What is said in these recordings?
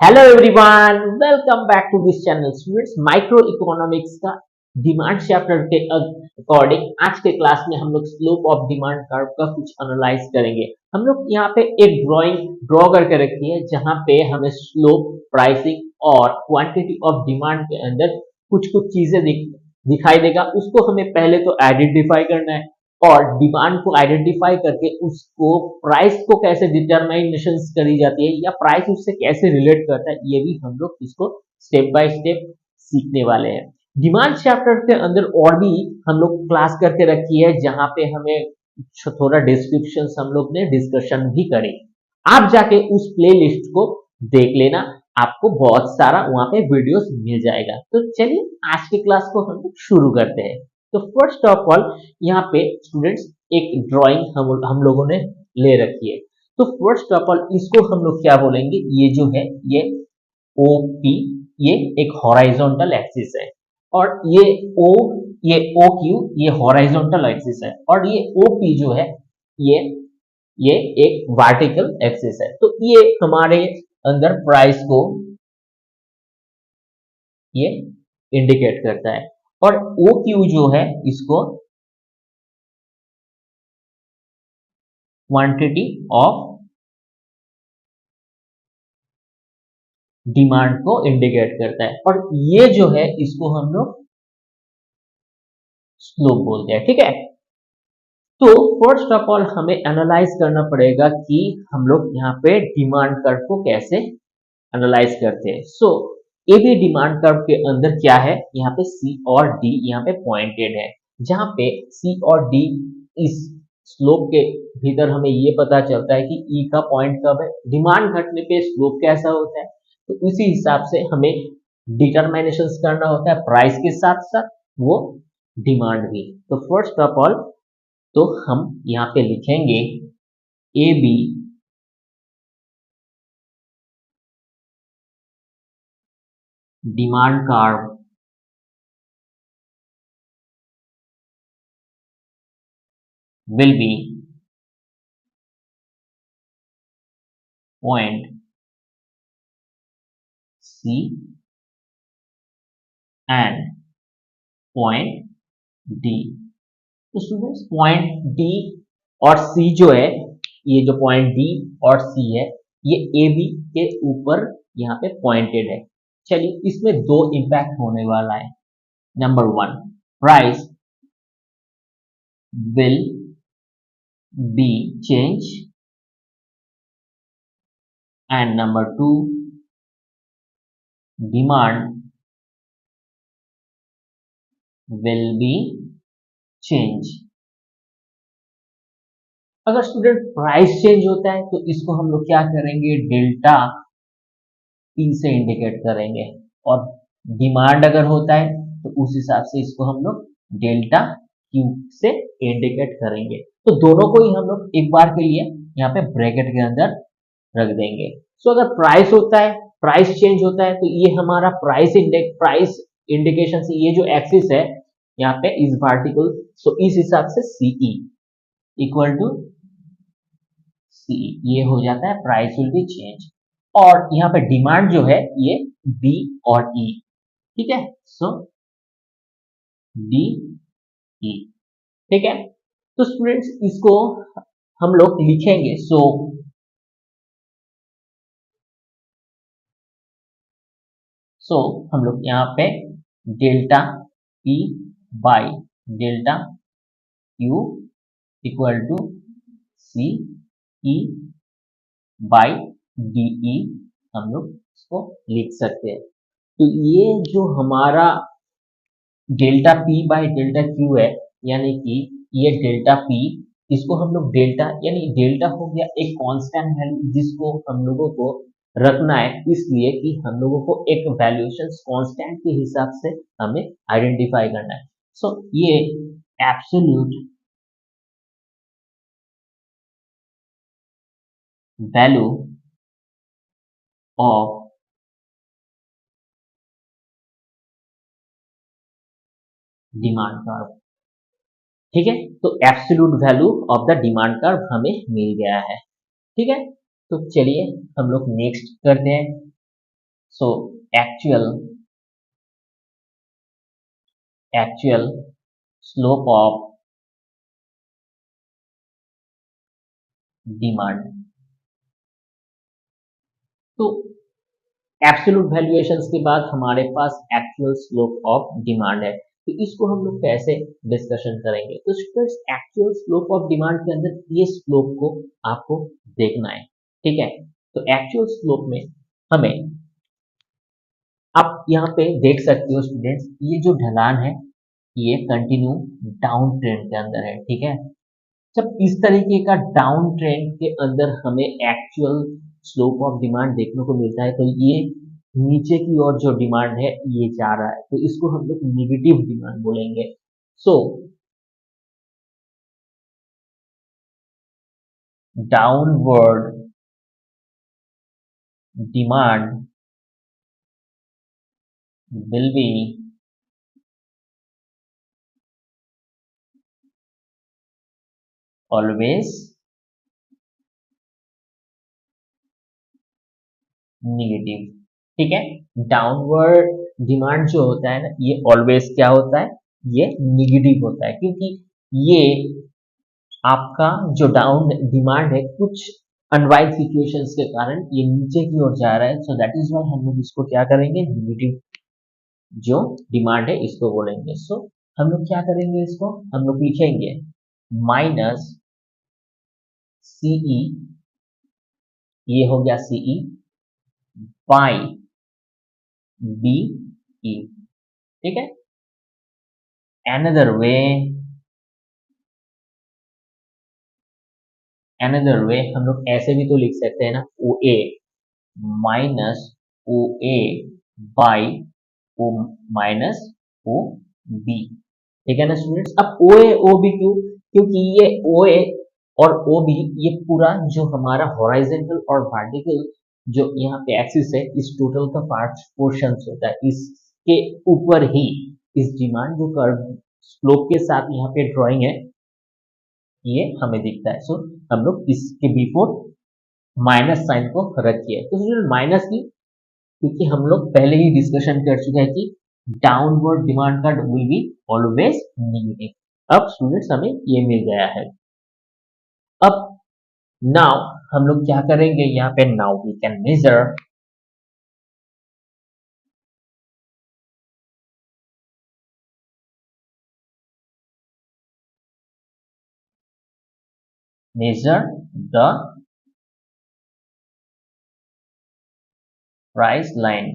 Hello everyone, welcome back to this channel students. Micro economics का demand chapter के according आज के class में हम लोग स्लोप ऑफ डिमांड कर्व का कुछ एनालाइज करेंगे। हम लोग यहाँ पे एक ड्राइंग ड्रॉ करके रखी है जहाँ पे हमें स्लोप, प्राइसिंग और क्वांटिटी ऑफ डिमांड के अंदर कुछ कुछ चीजें दिखाई देगा। उसको हमें पहले तो आइडेंटिफाई करना है और डिमांड को आइडेंटिफाई करके उसको प्राइस को कैसे डिटरमाइनेशन करी जाती है या प्राइस उससे कैसे रिलेट करता है, ये भी हम लोग इसको स्टेप बाय स्टेप सीखने वाले हैं। डिमांड चैप्टर के अंदर और भी हम लोग क्लास करके रखी है जहां पे हमें थोड़ा डिस्क्रिप्शन हम लोग ने डिस्कशन भी करे। आप जाके उस प्ले लिस्ट को देख लेना, आपको बहुत सारा वहां पे वीडियोस मिल जाएगा। तो चलिए आज की क्लास को हम लोग शुरू करते हैं। तो फर्स्ट ऑफ ऑल यहाँ पे स्टूडेंट्स एक ड्राइंग हम लोगों ने ले रखी है। तो फर्स्ट ऑफ ऑल इसको हम लोग क्या बोलेंगे, ये जो है ये OP, ये एक हॉराइजॉन्टल एक्सिस है और ये OQ ये हॉराइजॉन्टल एक्सिस है और ये OP जो है ये ये एक वर्टिकल एक्सिस है। तो ये हमारे अंदर प्राइस को ये इंडिकेट करता है और OQ जो है इसको क्वांटिटी ऑफ डिमांड को इंडिकेट करता है और ये जो है इसको हम लोग स्लोप बोलते हैं। ठीक है, तो फर्स्ट ऑफ ऑल हमें एनालाइज करना पड़ेगा कि हम लोग यहाँ पे डिमांड कर्व को कैसे एनालाइज करते हैं। सो ए बी डिमांड कर्व के अंदर क्या है, यहाँ पे सी और डी यहाँ पे पॉइंटेड है, जहां पे सी और डी इस स्लोप के भीतर हमें ये पता चलता है कि ई का पॉइंट कब है, डिमांड घटने पे स्लोप कैसा होता है। तो उसी हिसाब से हमें डिटरमाइनेशन करना होता है प्राइस के साथ साथ वो डिमांड भी। तो फर्स्ट ऑफ ऑल तो हम यहाँ पे लिखेंगे A B demand curve will be point C and point D। तो स्टूडेंट्स पॉइंट D और C जो है, ये जो पॉइंट D और C है ये ए बी के ऊपर यहाँ पे पॉइंटेड है। चलिए इसमें दो इंपैक्ट होने वाला है। Number one, price will be change and number two, demand will be change. अगर स्टूडेंट प्राइस चेंज होता है तो इसको हम लोग क्या करेंगे, डेल्टा पी से इंडिकेट करेंगे और डिमांड अगर होता है तो उस हिसाब से इसको हम लोग डेल्टा क्यू से इंडिकेट करेंगे। तो दोनों को ही हम लोग एक बार के लिए यहाँ पे ब्रैकेट के अंदर रख देंगे। सो अगर प्राइस होता है, प्राइस चेंज होता है, तो ये हमारा प्राइस इंडिकेशन से ये जो एक्सिस है यहाँ पे इस वर्टिकल, सो इस हिसाब से सीई इक्वल टू सी, ये हो जाता है प्राइस विल बी चेंज। और यहाँ पे डिमांड जो है ये बी और ई। ठीक है, सो डी ई। ठीक है, तो स्टूडेंट्स इसको हम लोग लिखेंगे। सो हम लोग यहाँ पे delta P by delta Q equal to C E by D E हम लोग इसको लिख सकते हैं। तो ये जो हमारा delta P by delta Q है, यानी कि ये डेल्टा पी, इसको हम लोग डेल्टा यानी डेल्टा हो गया एक कांस्टेंट वैल्यू जिसको हम लोगों को रखना है, इसलिए कि हम लोगों को एक वैल्यूएशन कांस्टेंट के हिसाब से हमें आइडेंटिफाई करना है। सो ये absolute value of demand curve. ठीक है, तो absolute value of the demand curve हमें मिल गया है। ठीक है, तो चलिए हम लोग नेक्स्ट करते हैं। So actual slope of demand. तो एब्सोल्यूट वैल्यूएशंस के बाद हमारे पास एक्चुअल स्लोप ऑफ डिमांड है, तो इसको हम लोग कैसे डिस्कशन करेंगे। तो students, actual slope of demand के अंदर ये स्लोप को आपको देखना है, ठीक है। तो एक्चुअल स्लोप में हमें, आप यहाँ पे देख सकते हो स्टूडेंट्स, ये जो ढलान है ये कंटिन्यू डाउन ट्रेंड के अंदर है, ठीक है। जब इस तरीके का डाउन ट्रेंड के अंदर हमें एक्चुअल स्लोप ऑफ डिमांड देखने को मिलता है, तो ये नीचे की ओर जो डिमांड है ये जा रहा है, तो इसको हम लोग निगेटिव डिमांड बोलेंगे। So downward demand will be always negative, ठीक है। डाउनवर्ड डिमांड जो होता है ना, ये ऑलवेज क्या होता है, ये नेगेटिव होता है, क्योंकि ये आपका जो डाउन डिमांड है कुछ अनवाइज सिचुएशंस के कारण ये नीचे की ओर जा रहा है, सो दैट इज व्हाई हम लोग इसको क्या करेंगे, नेगेटिव जो डिमांड है इसको बोलेंगे। सो हम लोग क्या करेंगे, इसको हम लोग लिखेंगे माइनस सीई, ये हो गया सीई बाई बी ई, ठीक है। अनदर वे हम लोग ऐसे भी तो लिख सकते हैं ना, O A minus O A by O minus O B, ठीक है ना स्टूडेंट्स। अब ओ ए ओ बी क्यों, क्योंकि ये ओ ए और ओ बी ये पूरा जो हमारा हॉराइजेंटल और वर्टिकल जो यहाँ पे एक्सिस है, इस टोटल का पार्ट पोर्शन होता है, इसके ऊपर ही इस डिमांड जो कर्व स्लोप के साथ यहाँ पे ड्राइंग है ये हमें दिखता है। सो हम लोग इसके बिफोर माइनस साइन को रखिए। तो माइनस की, क्योंकि हम लोग पहले ही डिस्कशन कर चुके हैं कि डाउनवर्ड डिमांड का विल बी ऑलवेज नेगेटिव। अब स्टूडेंट्स हमें ये मिल गया है। अब नाउ हम लोग क्या करेंगे, यहाँ पे now we can measure the price line,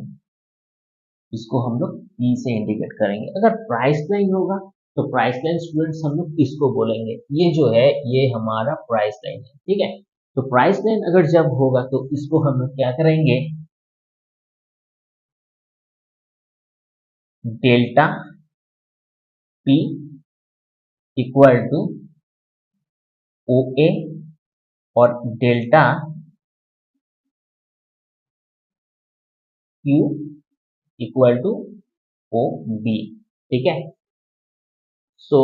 इसको हम लोग P से इंडिकेट करेंगे। अगर प्राइस लाइन होगा तो प्राइस लाइन स्टूडेंट्स हम लोग इसको बोलेंगे, ये जो है ये हमारा प्राइस लाइन है, ठीक है। तो प्राइस लाइन अगर जब होगा तो इसको हम लोग क्या करेंगे, delta P equal to O A और delta Q equal to O B, ठीक है। सो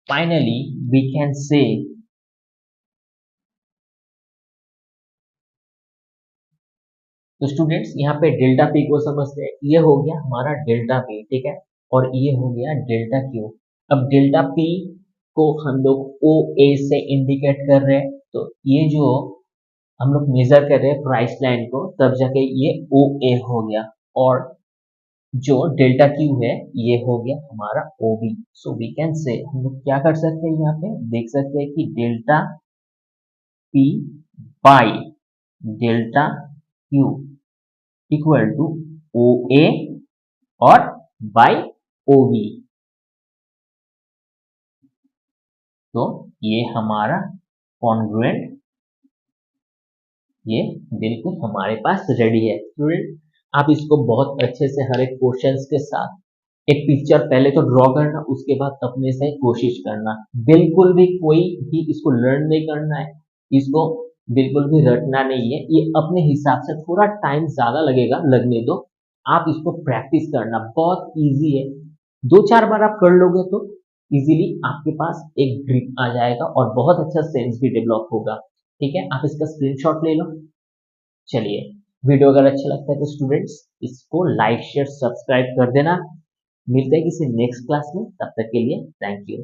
फाइनली वी कैन से तो स्टूडेंट्स यहाँ पे डेल्टा पी को समझते हैं, ये हो गया हमारा डेल्टा पी, ठीक है, और ये हो गया डेल्टा क्यू। अब डेल्टा पी को हम लोग ओ ए से इंडिकेट कर रहे हैं, तो ये जो हम लोग मेजर कर रहे हैं प्राइस लाइन को, तब जाके ये ओ ए हो गया, और जो डेल्टा क्यू है ये हो गया हमारा O B. So we can say, हम लोग क्या कर सकते हैं, यहाँ पे देख सकते हैं कि delta P by delta Q equal to O A और बाई ओ बी। तो ये हमारा कॉन्ग्रुएंट, ये बिल्कुल हमारे पास रेडी है। स्टूडेंट, आप इसको बहुत अच्छे से हर एक क्वेश्चंस के साथ एक पिक्चर पहले तो ड्रॉ करना, उसके बाद अपने से कोशिश करना। बिल्कुल भी कोई भी इसको लर्न नहीं करना है, इसको बिल्कुल भी रटना नहीं है, ये अपने हिसाब से थोड़ा टाइम ज्यादा लगेगा, लगने दो। आप इसको प्रैक्टिस करना, बहुत इजी है। दो चार बार आप कर लोगे तो इजीली आपके पास एक ग्रिप आ जाएगा और बहुत अच्छा सेंस भी डेवलप होगा, ठीक है। आप इसका स्क्रीनशॉट ले लो। चलिए वीडियो अगर अच्छा लगता है तो स्टूडेंट्स इसको लाइक शेयर सब्सक्राइब कर देना। मिलते हैं किसी नेक्स्ट क्लास में, तब तक के लिए थैंक यू।